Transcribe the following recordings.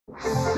नमस्कार.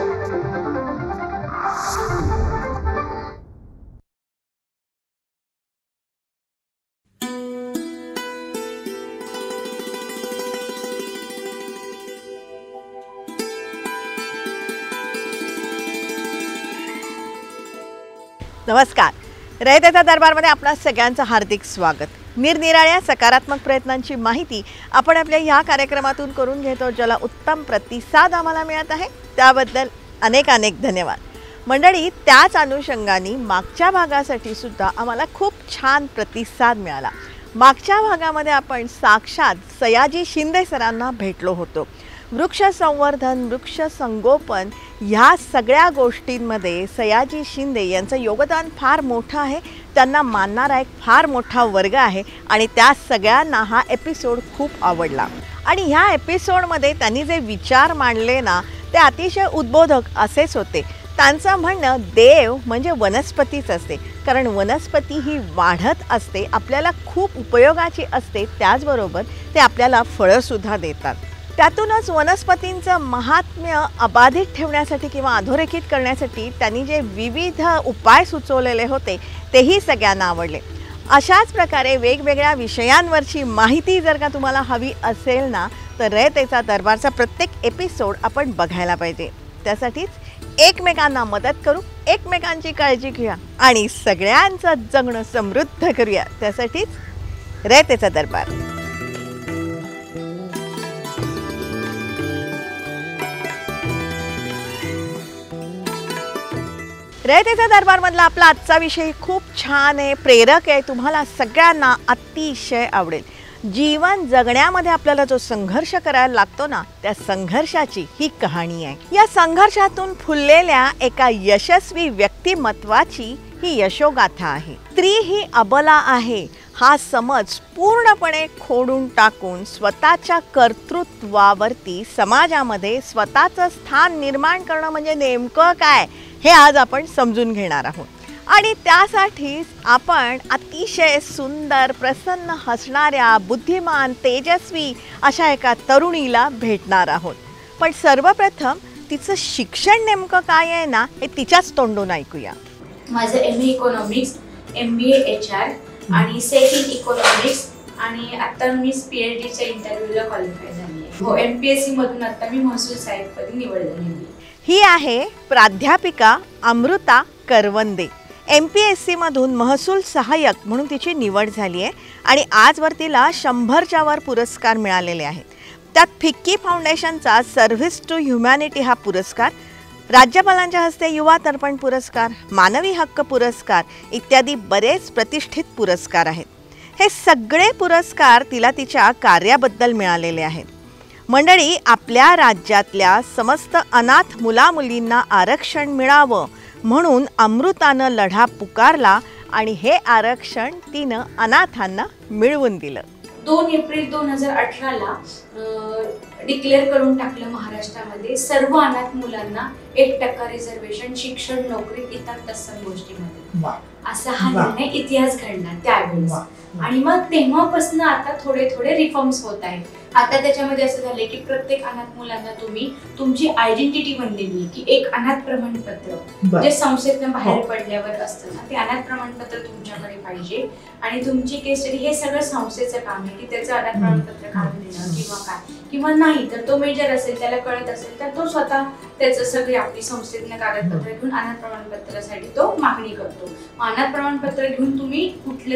रयतेचा दरबारमध्ये आपणा सगळ्यांचं हार्दिक स्वागत. निरनिराळ्या सकारात्मक प्रयत्नांची माहिती आपण आपल्या ह्या कार्यक्रमातून करून घेतो, ज्याला उत्तम प्रतिसाद आम्हाला मिळत आहे. त्याबद्दल अनेक अनेक धन्यवाद. मंडळी, त्याच अनुषंगाने मागच्या भागासाठी सुद्धा आम्हाला खूप छान प्रतिसाद मिळाला. मागच्या भागामध्ये आपण साक्षात सयाजी शिंदे सरांना भेटलो होतो. वृक्ष संवर्धन, वृक्ष संगोपन ह्या सगळ्या गोष्टींमध्ये सयाजी शिंदे यांचं योगदान फार मोठं आहे. त्यांना मानणारा एक फार मोठा वर्ग आहे आणि त्या सगळ्यांना हा एपिसोड खूप आवडला. आणि ह्या एपिसोडमध्ये त्यांनी जे विचार मांडले ना, ते अतिशय उद्बोधक असेच होते. त्यांचं म्हणणं देव म्हणजे वनस्पतीच असते, कारण वनस्पती ही वाढत असते, आपल्याला खूप उपयोगाची असते. त्याचबरोबर ते आपल्याला फळंसुद्धा देतात. त्यातूनच वनस्पतींचं महात्म्य अबाधित ठेवण्यासाठी किंवा अधोरेखित करण्यासाठी त्यांनी जे विविध उपाय सुचवलेले होते तेही सगळ्यांना आवडले. अशाच प्रकारे वेगवेगळ्या विषयांवरची माहिती जर का तुम्हाला हवी असेल ना, तर रयतेचा दरबारचा प्रत्येक एपिसोड आपण बघायला पाहिजे. त्यासाठीच एकमेकांना मदत करू, एकमेकांची काळजी घेऊया आणि सगळ्यांचं जगणं समृद्ध करूया. त्यासाठीच रयतेचा दरबार. रयतेचा दरबारमधला आपला आजचा विषय खूप छान आहे, प्रेरक आहे, तुम्हाला सगळ्यांना अतिशय आवडेल. जीवन जगण्यामध्ये आपल्याला जो संघर्ष करायला लागतो ना, त्या संघर्षाची ही कहाणी आहे. या संघर्षातून फुललेल्या एका यशस्वी व्यक्तिमत्वाची ही यशोगाथा आहे. स्त्री ही अबला आहे हा समज पूर्णपणे खोडून टाकून स्वतःच्या कर्तृत्वावरती समाजामध्ये स्वतःचं स्थान निर्माण करणं म्हणजे नेमकं काय हे आज आपण समजून घेणार आहोत. आणि त्यासाठीच आपण अतिशय सुंदर, प्रसन्न हसणाऱ्या, बुद्धिमान, तेजस्वी अशा एका तरुणीला भेटणार आहोत. पण सर्वप्रथम तिचं शिक्षण नेमकं काय आहे ना, हे तिच्याच तोंडून ऐकूया. माझं MA इकॉनॉमिक्स, MBA HR आणि सेक इन इकॉनॉमिक्स आणि आता मी PhDच्या इंटरव्ह्यूला क्वालिफाय झाली आहे. हो, MPSC मधून आता मी महसूल सहाय्यकपदी निवड झाली. ही आहे प्राध्यापिका अमृता करवंदे. MPSC मधून महसूल सहाय्यक म्हणून तिची निवड झाली आहे आणि आजवर तिला 100च्या वर पुरस्कार मिळालेले आहेत. त्यात फिक्की फाउंडेशनचा सर्व्हिस टू ह्युमॅनिटी हा पुरस्कार, राज्यपालांच्या हस्ते युवा तर्पण पुरस्कार, मानवी हक्क पुरस्कार इत्यादी बरेच प्रतिष्ठित पुरस्कार आहेत. हे सगळे पुरस्कार तिला तिच्या कार्याबद्दल मिळालेले आहेत. मंडळी, आपल्या राज्यातल्या समस्त अनाथ मुलामुलींना आरक्षण मिळावं म्हणून अमृतानं लढा पुकारला आणि हे आरक्षण तिनं अनाथांना मिळवून दिलं. 2 एप्रिल 2018ला डिक्लेअर करून टाकलं महाराष्ट्रामध्ये सर्व अनाथ मुलांना 1% रिझर्वेशन शिक्षण, नोकरी, इतर तत्सम गोष्टीमध्ये. असा हा निर्णय इतिहास घडला त्यावेळेस. आणि मग तेव्हापासून आता थोडे थोडे रिफॉर्म्स होत आहेत. आता त्याच्यामध्ये असं झालंय की प्रत्येक अनाथ मुलांना तुम्ही तुमची आयडेंटिटी बनलेली की एक अनाथ प्रमाणपत्र जे संस्थेतून बाहेर पडल्यावर असतं ना, ते अनाथ प्रमाणपत्र तुमच्याकडे पाहिजे. आणि तुमची केस स्टडी हे सगळं संस्थेचं काम आहे की त्याचं अनाथ प्रमाणपत्र काढून देणं किंवा काय, किंवा नाही तर तो मेजर असेल, त्याला कळत असेल तर तो स्वतः त्याचं सगळे आपली संस्थेतनं कागदपत्र घेऊन अनाथ प्रमाणपत्रासाठी तो मागणी करतो. अनाथ प्रमाणपत्र घेऊन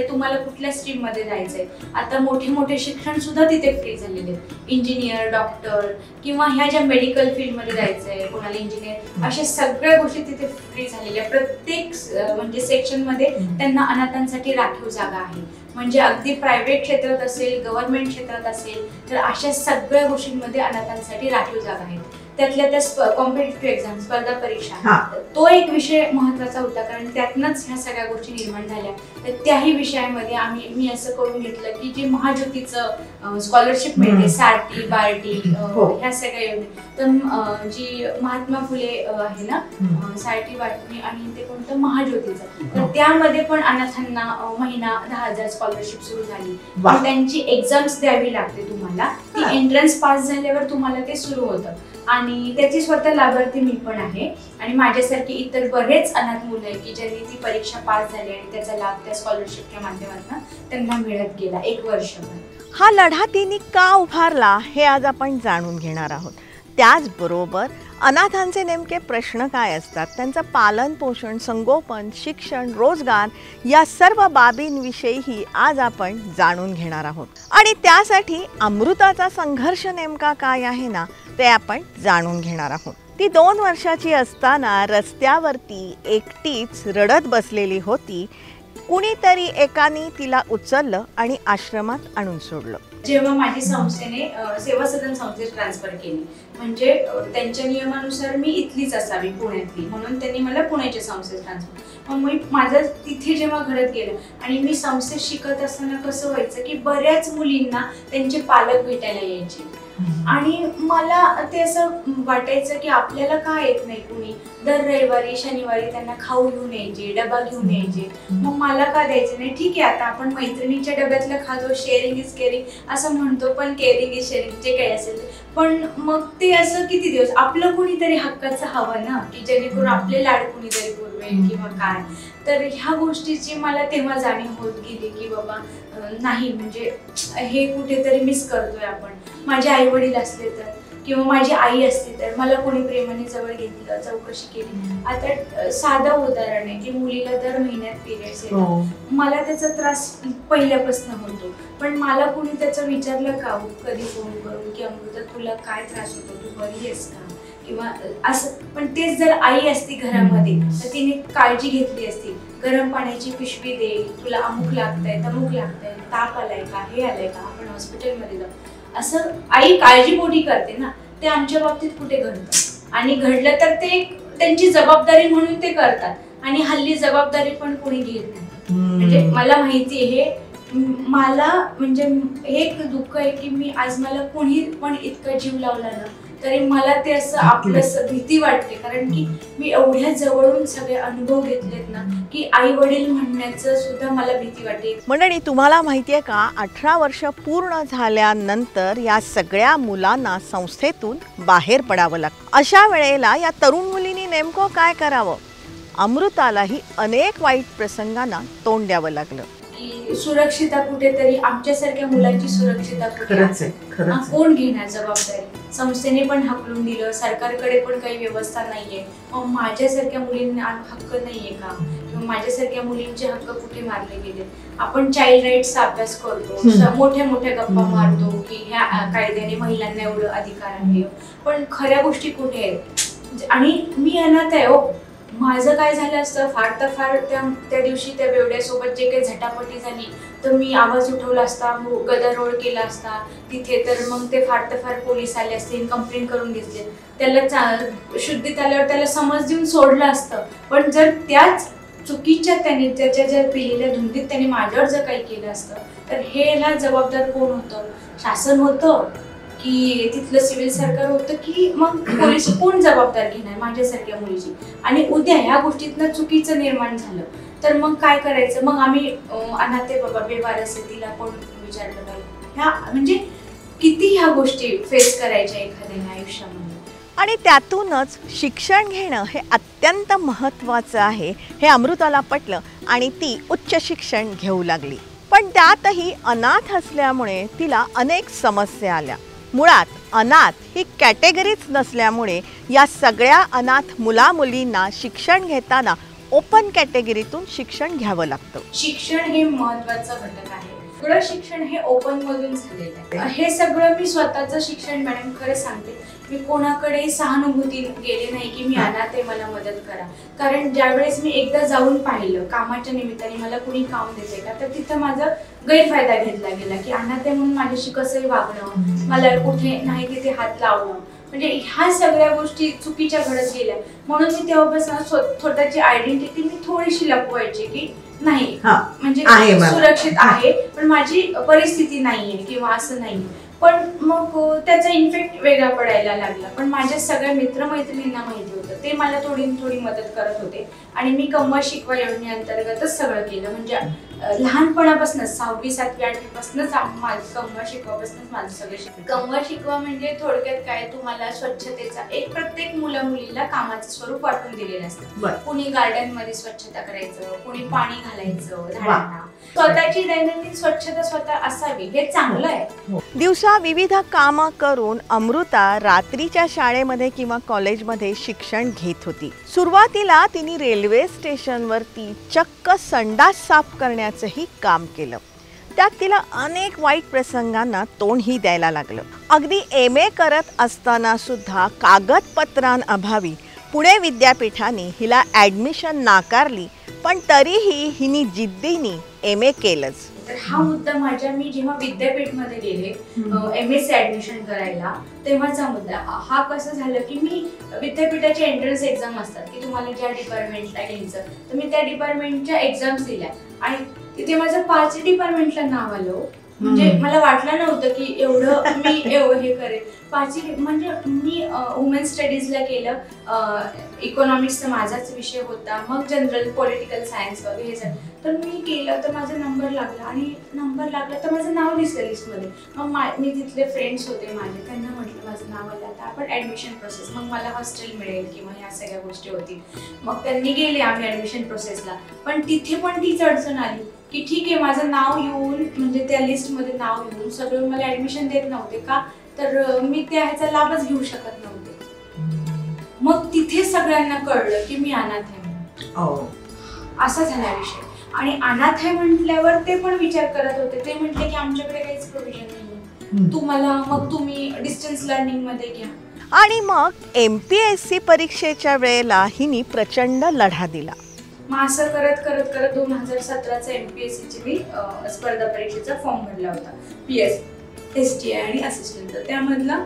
तुम्हाला कुठल्या स्ट्रीम मध्ये जायचंय. आता मोठे मोठे शिक्षण सुद्धा तिथे फ्री झालेले, इंजिनियर, डॉक्टर किंवा ह्या ज्या मेडिकल फील्ड मध्ये जायचंय, कोणाला इंजिनियर, अशा सगळ्या गोष्टी तिथे फ्री झालेल्या. प्रत्येक म्हणजे सेक्शन मध्ये त्यांना अनाथांसाठी राखीव जागा आहे. म्हणजे अगदी प्रायव्हेट क्षेत्रात असेल, गव्हर्नमेंट क्षेत्रात असेल, तर अशा सगळ्या गोष्टींमध्ये अनाथांसाठी राखीव जागा आहेत. त्यातल्या त्या कॉम्पिटिटिव्ह एक्झाम, स्पर्धा परीक्षा, तो एक विषय महत्वाचा होता, कारण त्यातनंच ह्या सगळ्या गोष्टी निर्माण झाल्या. तर त्याही विषयामध्ये मी असं करून घेतलं की जे महाज्योतीचं स्कॉलरशिप मिळते, सारटी, बार्टी, ह्या सगळ्या योजना, तर जी महात्मा फुले आहे ना, सारटी, बार्टी आणि ते कोणतं महाज्योतीचं, तर त्यामध्ये पण अनाथांना महिना 10,000 स्कॉलरशिप सुरू झाली. त्यांची एक्झाम्स द्यावी लागते तुम्हाला, ती एंट्रन्स पास झाल्यावर तुम्हाला ते सुरू होतं. आणि त्याची स्वतः लाभार्थी मी पण आहे. आणि माझ्यासारखी इतर बरेच अनाथ मुलं आहे की ज्यांनी ती परीक्षा पास झाली आणि त्याचा लाभ त्या स्कॉलरशिपच्या माध्यमातून त्यांना मिळत गेला 1 वर्षभर. हा लढा तिने का उभारला हे आज आपण जाणून घेणार आहोत. त्याचबरोबर अनाथांचे नेमके प्रश्न काय असतात, त्यांचं पालन पोषण, संगोपन, शिक्षण, रोजगार या सर्व बाबींविषयीही आज आपण जाणून घेणार आहोत. आणि त्यासाठी अमृताचा संघर्ष नेमका काय आहे ना, ते आपण जाणून घेणार आहोत. ती 2 वर्षाची असताना रस्त्यावरती एकटीच रडत बसलेली होती. कुणीतरी एकाने तिला उचललं आणि आश्रमात आणून सोडलं. जेव्हा माझी संस्थेने सेवा सदन संस्थेत ट्रान्सफर केली, म्हणजे त्यांच्या नियमानुसार मी इथलीच असावी, पुण्यातली, म्हणून त्यांनी मला पुण्याच्या संस्थेत ट्रान्सफर. मग माझं तिथे जेव्हा घडत गेलं आणि मी संस्थेत शिकत असताना कसं व्हायचं की बऱ्याच मुलींना त्यांचे पालक भेटायला यायचे आणि मला ते असं वाटायचं की आपल्याला का येत नाही कुणी. दर रविवारी शनिवारी त्यांना खाऊ घेऊन यायचे, डबा घेऊन यायचे. मग मला का द्यायचं नाही. ठीक आहे, आता आपण मैत्रिणीच्या डब्यातलं खातो, शेअरिंग इज केअरिंग असं म्हणतो, पण केअरिंग इज शेअरिंग जे काही असेल. पण मग ते असं किती दिवस आपलं कुणीतरी हक्काचं हवं ना, की जेणेकरून आपले लाड कुणीतरी पुरवेल किंवा काय. तर ह्या गोष्टीची मला तेव्हा जाणीव होत गेली की बाबा नाही, म्हणजे हे कुठेतरी मिस करतोय आपण. माझे आई वडील असले तर किंवा माझी आई असते तर मला कोणी प्रेमाने जवळ घेतलं, चौकशी केली. आता साधं उदाहरण आहे की मुलीला दर महिन्यात पिरियड्स येतात. मला त्याचा त्रास पहिल्यापासून होतो, पण मला कोणी त्याचं विचारलं का कधी फोन करून की अमृता तुला काय त्रास होतो, तू बरी आहेस का किंवा असं. पण तेच जर आई असती घरामध्ये तर तिने काळजी घेतली असती. गरम पाण्याची पिशवी दे, तुला अमुक लागतंय, तमुक लागतंय, ताप आलाय का, हे आलंय का, आपण हॉस्पिटलमध्ये जाऊ, असं आई काळजीपोटी करते ना. ते आमच्या बाबतीत कुठे घडतं. आणि घडलं तर ते त्यांची जबाबदारी म्हणून ते करतात आणि हल्ली जबाबदारी पण कोणी घेत नाही. म्हणजे मला माहिती आहे हे, मला म्हणजे हे एक दुःख आहे की मी आज मला कोणी पण इतका जीव लावला ना तरी मला ते असं आपलं भीती वाटते. कारण की मी एवढ्या जवळून सगळे अनुभव घेतलेत ना की आई वडील म्हणण्याचं सुद्धा मला भीती वाटते. मंडळी, तुम्हाला माहितीये का, 18 वर्ष पूर्ण झाल्यानंतर या सगळ्या मुलांना संस्थेतून बाहेर पडावं लागतं. अशा वेळेला या तरुण मुलींनी नेमकं काय करावं. अमृतालाही अनेक वाईट प्रसंगांना तोंड द्यावं लागलं. सुरक्षिता कुठेतरी आमच्यासारख्या मुलांची सुरक्षिता कुठे कोण घेणार जबाबदारी. संस्थेने पण हाकलून दिलं, सरकारकडे पण काही व्यवस्था नाहीये. मग माझ्यासारख्या मुलींना हक्क नाहीये का, किंवा माझ्यासारख्या मुलींचे हक्क कुठे मारले गेले. आपण चाइल्ड राईट्सचा अभ्यास करतो, मोठ्या मोठ्या गप्पा मारतो की ह्या कायद्याने महिलांना एवढं अधिकार आहे, पण खऱ्या गोष्टी कुठे आहेत. आणि मी अनाथ आहे हो. माझं काय झालं असतं, फार तर फार त्या दिवशी त्या बेवड्यासोबत जे काही झटापटी झाली तर मी आवाज उठवला असता, गदारोळ केला असता तिथे, तर मग ते फार तर फार पोलीस आले असते, कंप्लेंट करून घेतले, त्याला शुद्धीत आल्यावर त्याला समज देऊन सोडलं असतं. पण जर त्याच चुकीच्या त्याने त्याच्या ज्या पिलेल्या धुंदीत त्याने माझ्यावर जर काही केलं असतं तर हेला जबाबदार कोण होतं. शासन होतं की तिथलं सिव्हिल सरकार होतं की मग पोलीस कोण जबाबदार घेणार माझ्यासारख्या मुलीची. आणि उद्या ह्या गोष्टीतनं चुकीचं निर्माण झालं तर मग काय करायचं. मग आम्ही अनाथ बाबा बेवारस आहे, तिला कोण विचारलं पाहिजे. ह्या म्हणजे किती ह्या गोष्टी फेस करायच्या एखाद्याने आयुष्यामध्ये. आणि त्यातूनच शिक्षण घेणं हे अत्यंत महत्त्वाचं आहे हे अमृताला पटलं आणि ती उच्च शिक्षण घेऊ लागली. पण त्यातही अनाथ असल्यामुळे तिला अनेक समस्या आल्या. मुळात अनाथ ही कॅटेगरीच नसल्यामुळे या सगळ्या अनाथ मुलामुलींना शिक्षण घेताना ओपन कॅटेगरीतून शिक्षण घ्यावं लागतं. शिक्षण हे महत्त्वाचं घटक आहे. सगळं शिक्षण हे ओपन मधून झालेलं आहे. हे सगळं मी स्वतःचं शिक्षण मॅडम खरं सांगते, मी कोणाकडे सहानुभूती गेले नाही की मी अनाथ आहे मला मदत करा. कारण ज्यावेळेस मी एकदा जाऊन पाहिलं कामाच्या निमित्ताने मला कुणी काम देते का, तर तिथं माझा गैरफायदा घेतला गेला की अनाथ आहे म्हणून माझ्याशी कसंही वागणं, मला कुठे नाही तिथे हात लावणं, म्हणजे ह्या सगळ्या गोष्टी चुकीच्या घडत गेल्या. म्हणून मी तेव्हापासून स्वतःची आयडेंटिटी मी थोडीशी लपवायची की नाही म्हणजे सुरक्षित आहे पण माझी परिस्थिती नाहीये किंवा असं नाही. पण मग त्याचा इन्फेक्ट वेगळा पडायला लागला. पण माझ्या सगळ्या मित्रमैत्रिणींना माहिती होतं, ते मला थोडी मदत करत होते आणि मी कमवा शिकवा योजनेअंतर्गतच सगळं केलं. म्हणजे लहानपणापासूनच 6वी 7वी 8वी पासूनच कमवा शिकवापासूनच माझं सगळं शिकलं. कमवा शिकवा म्हणजे थोडक्यात काय, तुम्हाला स्वच्छतेचा एक प्रत्येक मुलीला कामाचं स्वरूप वाटून दिलेलं असतं. कुणी गार्डन मध्ये स्वच्छता करायचं, कुणी पाणी घालायचं झाडांना. स्वतःची दैनंदिन स्वच्छता स्वतः असावी हे चांगलं आहे. दिवसा विविध कामं करून अमृता रात्रीच्या शाळेमध्ये किंवा कॉलेजमध्ये शिक्षण घेत होती. सुरुवातीला तिने रेल्वे स्टेशनवरती चक्क संडास साफ करण्याचंही काम केलं. त्यात तिला अनेक वाईट प्रसंगांना तोंडही द्यायला लागलं. अगदी MA करत असताना सुद्धा कागदपत्रांअभावी पुणे विद्यापीठाने हिला ॲडमिशन नाकारली, पण तरीही हिने जिद्दीने MA केलंच. तर हा मुद्दा मी जेव्हा विद्यापीठमध्ये गेले MSc ऍडमिशन करायला तेव्हाचा मुद्दा हा. कसं झालं की मी विद्यापीठाचे एंट्रन्स एक्झाम असतात की तुम्हाला ज्या डिपार्टमेंटला घ्यायचं, तर मी त्या डिपार्टमेंटच्या एक्झाम्स दिल्या आणि तिथे माझं 5 डिपार्टमेंटला नाव आलं. म्हणजे मला वाटलं नव्हतं की एवढं मी हे करेन. 5 म्हणजे मी वुमेन स्टडीजला केलं, इकॉनॉमिक्सचा माझाच विषय होता, मग जनरल पॉलिटिकल सायन्स वगैरे हे सगळं. तर मी केलं तर माझा नंबर लागला आणि नंबर लागला तर माझं नाव दिसलं लिस्टमध्ये. मग मी तिथले फ्रेंड्स होते माझे, त्यांना म्हटलं माझं नाव आलं आता आपण ॲडमिशन प्रोसेस, मग मला हॉस्टेल मिळेल किंवा ह्या सगळ्या गोष्टी होतील. मग त्यांनी गेले आम्ही ॲडमिशन प्रोसेसला. पण तिथे पण तीच अडचण आली की ठीक आहे माझं नाव येऊन म्हणजे त्या लिस्टमध्ये नाव येऊन सगळे मला ॲडमिशन देत नव्हते का, तर मी त्या ह्याचा लाभच घेऊ शकत नव्हते. मग तिथे सगळ्यांना कळलं की मी अनाथ आहे. असा झाला विषय. आणि अनाथ आहे म्हटल्यावर ते पण विचार करत होते. ते म्हटले की आमच्याकडे काहीच प्रोव्हिजन नाही, मग तुम्ही डिस्टन्स लर्निंग मध्ये घ्या. आणि मग MPSC परीक्षेच्या वेळेला हिने प्रचंड लढा दिला. मग असं करत करत करत 2017चा MPSCची मी स्पर्धा परीक्षेचा फॉर्म भरला होता. PS STI आणि असिस्टंट. त्यामधला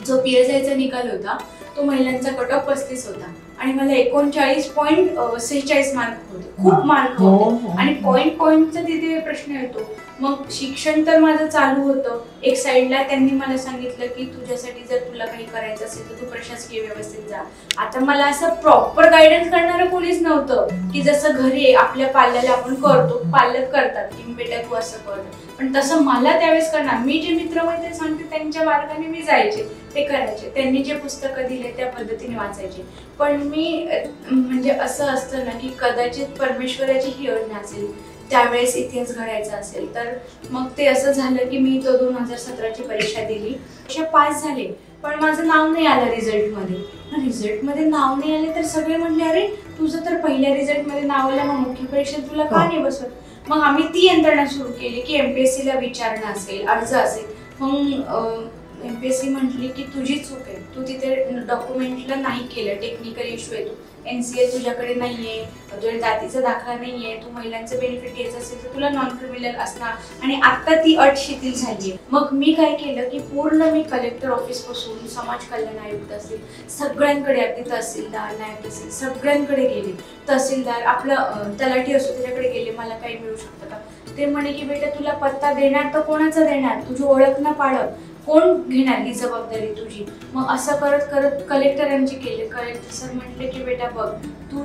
जो PSIचा निकाल होता तो महिलांचा कट ऑफ 35 होता आणि मला 39.46 मार्क होते. खूप मार्क होते आणि पॉइंटचा तिथे प्रश्न येतो. मग शिक्षण तर माझं चालू होतं. एक साईडला त्यांनी मला सांगितलं की तुझ्यासाठी जर तुला काही करायचं असेल तर तू प्रशासकीय व्यवस्थेत जा. आता मला असं प्रॉपर गायडन्स करणारं कोणीच नव्हतं की जसं घरी आपल्या पाल्याला आपण करतो, पालक करतात की बेटा तू असं कर, पण तसं मला त्यावेळेस करणार. मी जे मित्रमैत्रिणी सांगते त्यांच्या मार्गाने मी जायचे, ते करायचे. त्यांनी जे पुस्तकं दिले त्या पद्धतीने वाचायचे. पण मी म्हणजे असं असतं ना की कदाचित परमेश्वराची ही योजना असेल, त्यावेळेस इतिहास घडायचा असेल. तर मग ते असं झालं की मी 2017ची परीक्षा दिली. परीक्षा पास झाले पण माझं नाव नाही आलं रिझल्टमध्ये. रिझल्टमध्ये नाव नाही आले तर सगळे म्हणले अरे तुझं तर पहिल्या रिझल्टमध्ये नाव आलं, मग मुख्य परीक्षेत तुला का नाही बसवत. मग आम्ही ती यंत्रणा सुरू केली की MPSCला विचारणं असेल, अर्ज असेल. मग MPSC म्हटली की तुझी चूक आहे, तू तिथे डॉक्युमेंटला नाही केलं, टेक्निकल इश्यू आहे, तू NCA तुझ्याकडे नाहीये, तुझ्या जातीचा दाखला नाहीये, तू महिलांचं बेनिफिट घ्यायचं असेल तर तुला नॉन क्रिमिनल असणार. आणि आता ती अट शिथिल झालीये. मग मी काय केलं की पूर्ण मी कलेक्टर ऑफिस पासून समाज कल्याण आयुक्त असेल सगळ्यांकडे, अगदी तहसीलदार नायब तहसील सगळ्यांकडे गेले. तहसीलदार आपलं तलाठी असतो त्याच्याकडे गेले, मला काही मिळू शकतं का. ते म्हणे की बेटा तुला पत्ता देणार तर कोणाचा देणार, तुझी ओळख ना पाळत कोण घेणार ही जबाबदारी तुझी. मग असं करत करत कलेक्टरांचे केले. कलेक्टर सर म्हटले की बेटा बघ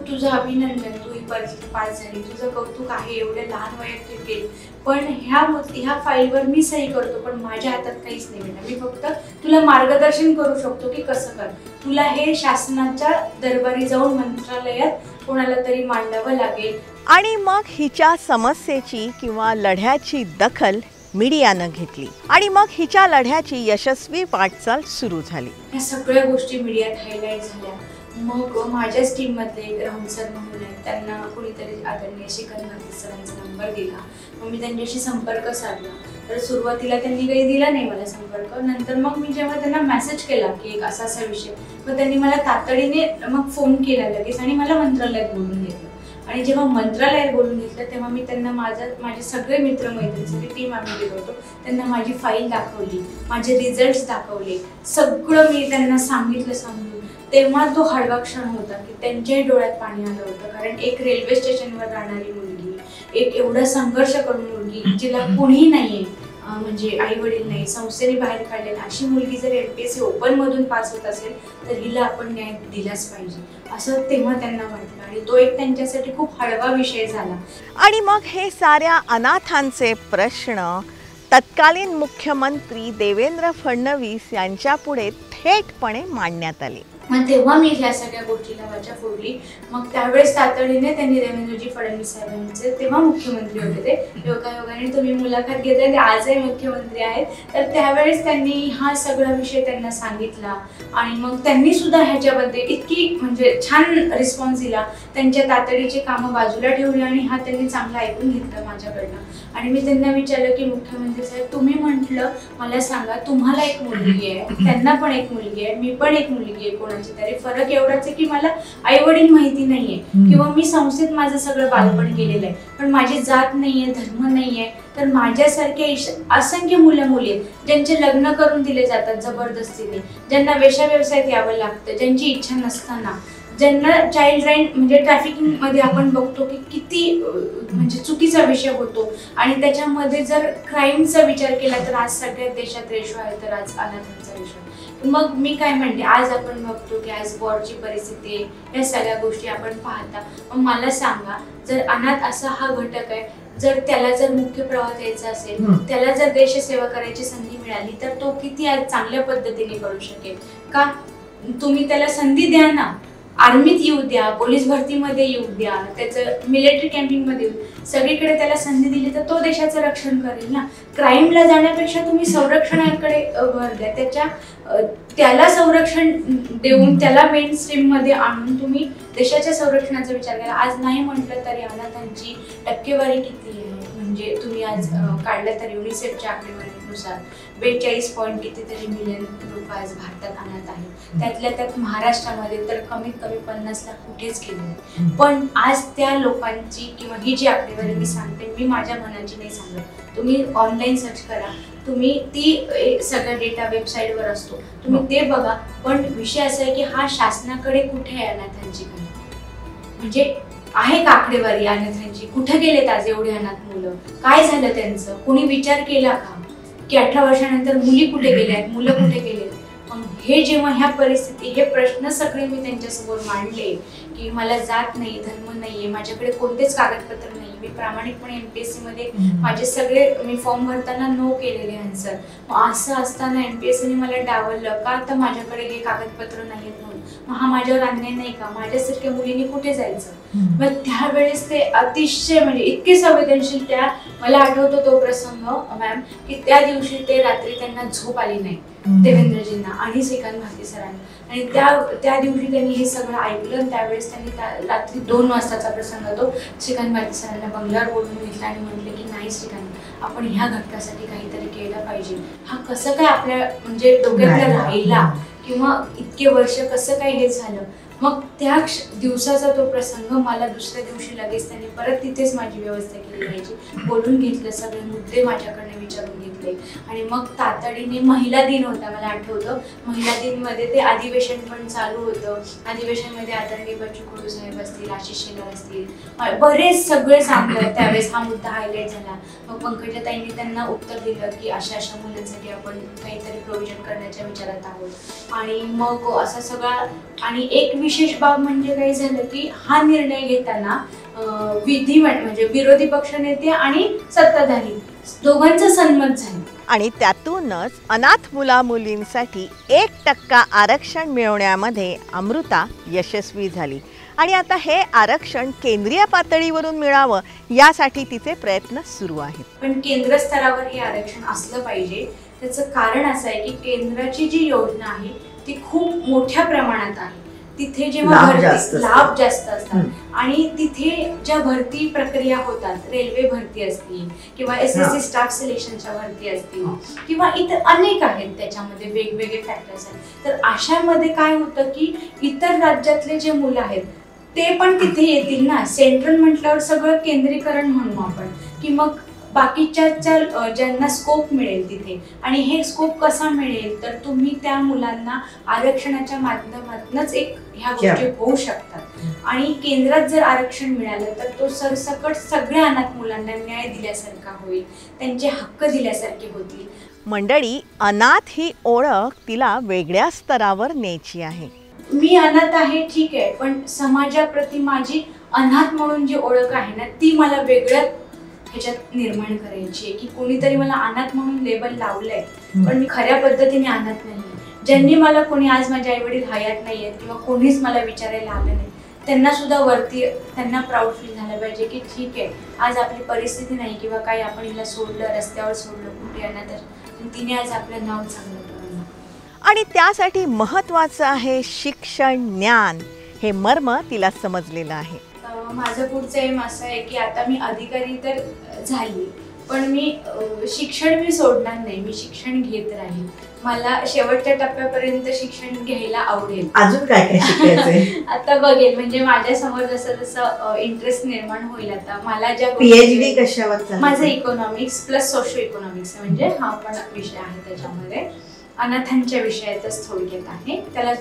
तुझं अभिनंदन, तू ही परीक्षा पास झाली, तुझं कौतुक आहे, एवढ्या लहान वयात तू केली, पण ह्या फाईलवर मी सही करतो पण माझ्या हातात काहीच नाही बेटा. मी फक्त तुला मार्गदर्शन करू शकतो की कसं कर. तुला हे शासनाच्या दरबारी जाऊन मंत्रालयात कोणाला तरी मांडावं लागेल. आणि मग हिच्या समस्येची किंवा लढ्याची दखल मीडियानं घेतली आणि मग हिच्या लढ्याची यशस्वी वाटचाल सुरू झाली. या सगळ्या गोष्टी मीडियात हायलाईट झाल्या. मग माझ्याच टीममधले राहुल सर म्हणून आहेत, त्यांना कोणीतरी आदरणीय शिखर भारती सरांचा नंबर दिला. मग मी त्यांच्याशी संपर्क साधला. तर सुरुवातीला त्यांनी काही दिला नाही मला संपर्क. नंतर मग मी जेव्हा त्यांना मेसेज केला की एक असा विषय, मग त्यांनी मला तातडीने मग फोन केला लगेच आणि मला मंत्रालयात बोलून घेतलं. आणि जेव्हा मंत्रालयात बोलून घेतलं तेव्हा मी त्यांना माझे सगळे मित्रमैत्रिणी सगळी टीम आम्ही गेलो होतो, त्यांना माझी फाईल दाखवली, माझे रिझल्ट्स दाखवले, सगळं मी त्यांना सांगितलं समजून. तेव्हा तो हळवा क्षण होता की त्यांच्याही डोळ्यात पाणी आलं होतं. कारण एक रेल्वे स्टेशनवर राहणारी मुलगी, एक एवढा संघर्ष करून मुलगी जिला कुणी नाहीये, म्हणजे आई वडील नाही, संस्थेने बाहेर काढलेला अशी मुलगी जर MPSC ओपन मधून पास होत असेल तर हिला आपण न्याय दिलाच पाहिजे असं तेव्हा त्यांना वाटलं आणि तो एक त्यांच्यासाठी खूप हळवा विषय झाला. आणि मग हे साऱ्या अनाथांचे प्रश्न तत्कालीन मुख्यमंत्री देवेंद्र फडणवीस यांच्या पुढे थेटपणे मांडण्यात आले. मग तेव्हा मी ह्या सगळ्या गोष्टीला वाचा फोडली. मग त्यावेळेस तातडीने त्यांनी देवेंद्रजी फडणवीस साहेबांचे तेव्हा मुख्यमंत्री होते ते, योगायोगाने तुम्ही मुलाखत घेताय ते आजही मुख्यमंत्री आहेत, तर त्यावेळेस त्यांनी हा सगळा विषय त्यांना सांगितला आणि मग त्यांनी सुद्धा ह्याच्याबद्दल इतकी म्हणजे छान रिस्पॉन्स दिला. त्यांच्या तातडीची कामं बाजूला ठेवली आणि हा त्यांनी चांगला ऐकून घेतला माझ्याकडनं. आणि मी त्यांना विचारलं की मुख्यमंत्री साहेब तुम्ही म्हटलं मला सांगा तुम्हाला एक मुलगी आहे, त्यांना पण एक मुलगी आहे, मी पण एक मुलगी आहे, कोणाची तरी फरक एवढाच आहे की मला आई वडील माहिती नाहीये किंवा मी संस्थेत माझं सगळं बालपण केलेलं आहे, पण माझी जात नाहीये, धर्म नाहीये, तर माझ्यासारखे असंख्य मुलं मुली आहेत ज्यांचे लग्न करून दिले जातात जबरदस्तीने, ज्यांना वेश्या व्यवसायात यावं लागतं, ज्यांची इच्छा नसताना, ज्यांना चाइल्ड राईट म्हणजे ट्रॅफिकिंग मध्ये आपण बघतो की किती म्हणजे चुकीचा विषय होतो आणि त्याच्यामध्ये जर क्राईमचा विचार केला तर आज सगळ्यात देशात रेशो आहे तर आज अनाथांचा रेशो. मग मी काय म्हणते आज आपण बघतो की आज वॉरची परिस्थिती आहे, या सगळ्या गोष्टी आपण पाहता. मग मला सांगा जर अनाथ असा हा घटक आहे, जर त्याला जर मुख्य प्रवाहात यायचा असेल, त्याला जर देशसेवा करायची संधी मिळाली तर तो किती आज चांगल्या पद्धतीने करू शकेल का? तुम्ही त्याला संधी द्या ना, आर्मीत येऊ द्या, पोलीस भरतीमध्ये येऊ द्या, त्याचं मिलिटरी कॅम्पिंगमध्ये येऊ, सगळीकडे त्याला संधी दिली तर तो देशाचं रक्षण करेल ना. क्राईमला जाण्यापेक्षा तुम्ही संरक्षणाकडे भर द्या, त्याला संरक्षण देऊन त्याला मेन स्ट्रीम मध्ये आणून तुम्ही देशाच्या संरक्षणाचा विचार केला. आज नाही म्हटलं तरी अनाथांची टक्केवारी किती आहे म्हणजे तुम्ही आज काढलं तर युनिसेफच्या आकडेवारीनुसार 42 पॉइंट कितीतरी मिलियन लोक आज भारतात अनाथ आहेत. त्यातल्या त्यात महाराष्ट्रामध्ये तर कमीत कमी 50 लाख कुठेच गेले. पण आज त्या लोकांची किंवा ही जी आकडेवारी मी सांगते मी माझ्या मनाची नाही सांगत, तुम्ही ऑनलाईन सर्च करा, तुम्ही ती सगळा डेटा वेबसाईटवर असतो तुम्ही ते बघा. पण विषय असा आहे की हा शासनाकडे कुठे आहे अनाथांची म्हणजे आहे का आकडेवारी अनाथांची? कुठे गेलेत आज एवढे अनाथ मुलं? काय झालं त्यांचं? कोणी विचार केला का की 18 वर्षानंतर मुली कुठे गेल्यात, मुलं कुठे गेलेत? मग हे जेव्हा ह्या परिस्थिती हे प्रश्न सगळे मी त्यांच्यासमोर मांडले की मला जात नाही, धर्म नाहीये, माझ्याकडे कोणतेच कागदपत्र नाही, मी प्रामाणिकपणे MPSC मध्ये माझे सगळे मी फॉर्म भरताना नो केलेले आन्सर. मग असं असताना MPSC ने मला डावललं का तर माझ्याकडे हे कागदपत्र नाहीत म्हणून. मग हा माझ्यावर अन्याय नाही का? माझ्यासारख्या मुलींनी कुठे जायचं? मग त्यावेळेस ते अतिशय म्हणजे इतके संवेदनशील त्या मला आठवतो तो प्रसंग मॅम की त्या दिवशी ते रात्री त्यांना झोप आली नाही देवेंद्रजींना आणि श्रीकांत भारती सरांनी आणि त्या दिवशी त्यांनी हे सगळं ऐकलं. त्यावेळेस त्यांनी रात्री 2 वाजताचा प्रसंग तो श्रीकांत भारती सरांना बंगल्यावर बोलून घेतला आणि म्हटले की नाही श्रीकांत आपण ह्या घटकासाठी काहीतरी केलं पाहिजे. हा कसं काय आपल्या म्हणजे डोक्यातला राहिला किंवा इतके वर्ष कसं काय हे झालं. मग त्या दिवसाचा तो प्रसंग मला दुसऱ्या दिवशी लगेच त्यांनी परत तिथेच माझी व्यवस्था केली पाहिजे, बोलून घेतलं, सगळे मुद्दे माझ्याकडनं विचारून घेतले आणि मग तातडीने महिला दिन होता मला आठवतं. महिला दिन मध्ये ते अधिवेशन पण चालू होतं. अधिवेशनमध्ये आदरणीय बच्चू कडू साहेब असतील, आशिष शेलार असतील, बरेच सगळे सांगतात. त्यावेळेस हा मुद्दा हायलाईट झाला. मग पंकजाताईंनी त्यांना उत्तर दिलं की अशा अशा मुलांसाठी आपण काहीतरी प्रोव्हिजन करण्याच्या विचारात आहोत. आणि मग असा सगळा आणि एक विशेष बाब म्हणजे काय झालं की हा निर्णय घेताना म्हणजे विरोधी पक्ष नेते आणि सत्ताधारी दोघांचं संमत झालं आणि त्यातूनच अनाथ मुला मुलींसाठी 1% आरक्षण मिळवण्यामध्ये अमृता यशस्वी झाली. आणि आता हे आरक्षण केंद्रीय पातळीवरून मिळावं यासाठी तिचे प्रयत्न सुरू आहेत. पण केंद्र स्तरावर हे आरक्षण असलं पाहिजे. त्याचं कारण असं आहे की केंद्राची जी योजना आहे ती खूप मोठ्या प्रमाणात आहे. तिथे जेव्हा लाभ जास्त असतात आणि तिथे ज्या भरती प्रक्रिया होतात, रेल्वे भरती असतील किंवा SSC स्टाफ सिलेक्शनच्या भरती असतील किंवा इतर अनेक आहेत त्याच्यामध्ये वेगवेगळे फॅक्टर्स आहेत. तर अशामध्ये काय होतं की इतर राज्यातले जे मुलं आहेत ते पण तिथे येतील ना. सेंट्रल म्हटल्यावर सगळं केंद्रीकरण म्हणू आपण की मग बाकीच्या ज्यांना स्कोप मिळेल तिथे, आणि हे स्कोप कसा मिळेल तर तुम्ही त्या मुलांना आरक्षणाच्या माध्यमातूनच ह्या गोष्टी होऊ शकतात. आणि केंद्रात जर आरक्षण मिळालं तर तो सरसकट सगळ्या अनाथ मुलांना न्याय दिल्यासारखा होईल, त्यांचे हक्क दिल्यासारखे होतील. मंडळी, अनाथ ही ओळख तिला वेगळ्या स्तरावर न्यायची आहे. मी अनाथ आहे ठीक आहे, पण समाजाप्रती माझी अनाथ म्हणून जी ओळख आहे ना ती मला वेगळ्या ह्याच्यात निर्माण करायची आहे. की कोणीतरी मला अनाथ म्हणून लेबल लावलंय, पण मी खऱ्या पद्धतीने अनाथ नाही. ज्यांनी मला कोणी, आज माझे आई वडील हयात नाही आहेत किंवा कोणीच मला विचारायला आलं नाही, त्यांना सुद्धा वरती त्यांना प्राऊड फील झालं पाहिजे की ठीक आहे आज आपली परिस्थिती नाही किंवा काही आपण हिला सोडलं, रस्त्यावर सोडलं, कुठे अनाथ, तिने आज आपलं नाव चांगलं करून. आणि त्यासाठी महत्त्वाचं आहे शिक्षण, ज्ञान. हे मर्म तिला समजलेलं आहे. माझं पुढचं एम असं आहे की आता मी अधिकारी तर झाली, पण मी शिक्षण मी सोडणार नाही. मी शिक्षण घेत राहील. मला शेवटच्या टप्प्यापर्यंत शिक्षण घ्यायला आवडेल. अजून काय काय शिकायचंय? आता बघेल, म्हणजे माझ्या समोर जसं जसं इंटरेस्ट निर्माण होईल. आता मला ज्या PhD कशावर? माझं इकॉनॉमिक्स प्लस सोशो इकॉनॉमिक्स म्हणजे हा पण विषय आहे. त्याच्यामध्ये अनाथांच्या विषयातच थोडक्यात आहे. त्याला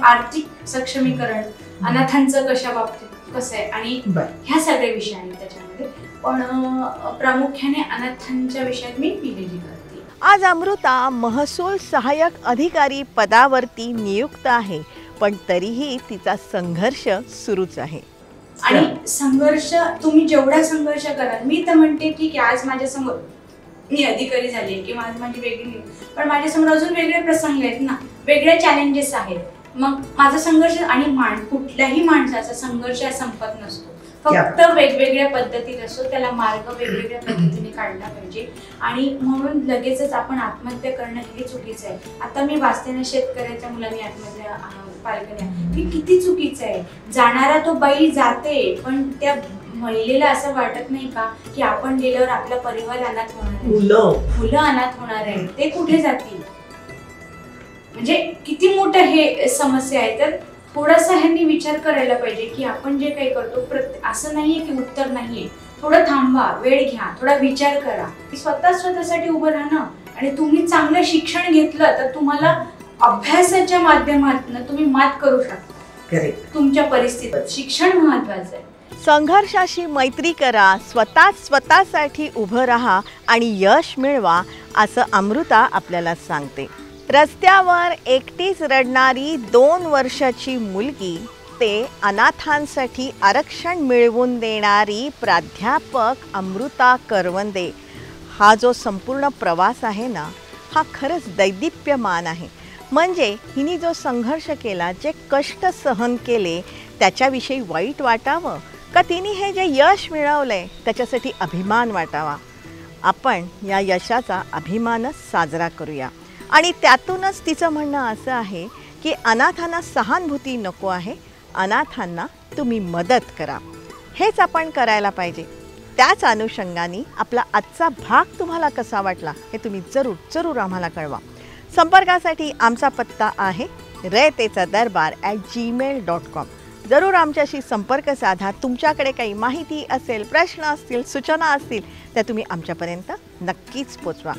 आर्थिक सक्षमीकरण, अनाथांचं कशा बाबतीत कसं आहे, आणि ह्या सगळे विषय आहेत त्याच्यामध्ये. पण प्रामुख्याने अनाथांच्या विषयात मी PhD करते. आज अमृता महसूल सहाय्यक अधिकारी पदावरती नियुक्त आहे, पण तरीही तिचा संघर्ष सुरूच आहे. आणि संघर्ष तुम्ही जेवढा संघर्ष कराल, मी तर म्हणते की आज माझ्या समोर मी अधिकारी झाले किंवा आज माझी वेगळी, पण माझ्यासमोर अजून वेगळे प्रसंग आहेत ना, वेगळे चॅलेंजेस आहेत. मग माझा संघर्ष, आणि कुठल्याही माणसाचा संघर्ष संपत नसतो, फक्त वेगवेगळ्या पद्धतीत असतो. त्याला मार्ग वेगवेगळ्या पद्धतीने काढला पाहिजे. आणि म्हणून लगेचच आपण आत्महत्या करणं हे चुकीचं आहे. आता मी वाचते ना, शेतकऱ्याच्या मुलांनी आत्महत्या पालकांनी, हे किती चुकीचं आहे. जाणारा तो बाई जाते, पण त्या महिलेला असं वाटत नाही का की आपण गेल्यावर आपला परिवार अनाथ होणार आहे, मुलं अनाथ होणार आहे, ते कुठे जातील. म्हणजे किती मोठं हे समस्या आहे. तर थोडासा ह्यांनी विचार करायला पाहिजे की आपण जे काही करतो असं नाहीये की उत्तर नाहीये. थोडं थांबा, वेळ घ्या, थोडा विचार करा. स्वतःसाठी उभं राहणं, आणि तुम्ही चांगलं शिक्षण घेतलं तर तुम्हाला अभ्यासाच्या माध्यमातून तुम्ही मात करू शकता तुमच्या परिस्थितीत. शिक्षण महत्वाचं आहे. संघर्षाशी मैत्री करा, स्वतःसाठी उभं राहा आणि यश मिळवा, असं अमृता आपल्याला सांगते. रस्त्यावर एकटीच रडणारी 2 वर्षाची मुलगी ते अनाथांसाठी आरक्षण मिळवून देणारी प्राध्यापक अमृता करवंदे, हा जो संपूर्ण प्रवास आहे ना, हा खरंच दैदिप्यमान आहे. म्हणजे हिने जो संघर्ष केला, जे कष्ट सहन केले, त्याच्याविषयी वाईट वाटावं का तिने हे जे यश मिळवलंय त्याच्यासाठी अभिमान वाटावा. आपण या यशाचा अभिमानच साजरा करूया. आणि त्यातूनच तिचं म्हणणं असं आहे की अनाथांना सहानुभूती नको आहे, अनाथांना तुम्ही मदत करा. हेच आपण करायला पाहिजे. त्याच अनुषंगाने आपला आजचा भाग तुम्हाला कसा वाटला हे तुम्ही जरूर आम्हाला कळवा. संपर्कासाठी आमचा पत्ता आहे raytechadarbar@gmail.com. जरूर आमच्याशी संपर्क साधा. तुमच्याकडे काही माहिती असेल, प्रश्न असतील, सूचना असतील, त्या तुम्ही आमच्यापर्यंत नक्कीच पोचवा.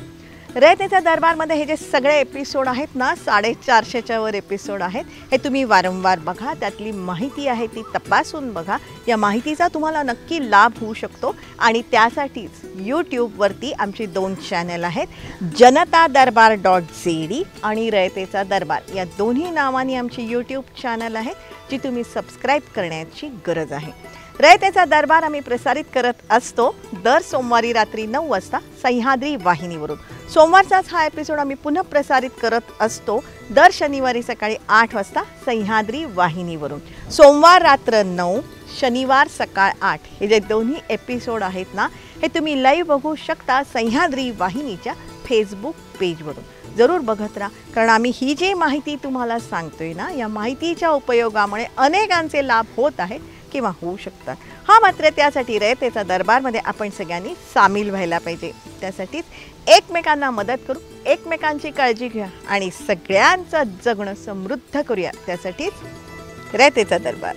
रयतेचा दरबारमध्ये हे जे सगळे एपिसोड आहेत ना, 450च्या वर एपिसोड आहेत, हे तुम्ही वारंवार बघा. त्यातली माहिती आहे ती तपासून बघा. या माहितीचा तुम्हाला नक्की लाभ होऊ शकतो. आणि त्यासाठीच यूट्यूबवरती आमची 2 चॅनल आहेत, जनतादरबार.zd आणि रयतेचा दरबार, या दोन्ही नावांनी आमची यूट्यूब चॅनल आहेत, जी तुम्ही सबस्क्राईब करण्याची गरज आहे. रयतेचा दरबार आम्ही प्रसारित करत असतो दर सोमवारी रात्री 9 वाजता सह्याद्री वाहिनीवरून. सोमवारचाच हा एपिसोड आम्ही पुन्हा प्रसारित करत असतो दर शनिवारी सकाळी 8 वाजता सह्याद्री वाहिनीवरून. सोमवार रात्र 9, शनिवार सकाळ 8, हे जे दोन्ही एपिसोड आहेत ना, हे तुम्ही लाईव्ह बघू शकता सह्याद्री वाहिनीच्या फेसबुक पेजवरून. जरूर बघत राहा, कारण आम्ही ही जी माहिती तुम्हाला सांगतोय ना, या माहितीच्या उपयोगामुळे अनेकांचे लाभ होत आहेत किंवा होऊ शकतात. हा मात्र त्यासाठी रयतेचा दरबारमध्ये आपण सगळ्यांनी सामील व्हायला पाहिजे. त्यासाठीच एकमेकांना मदत करू, एकमेकांची काळजी घ्या आणि सगळ्यांचं जगणं समृद्ध करूया. त्यासाठीच रयतेचा दरबार.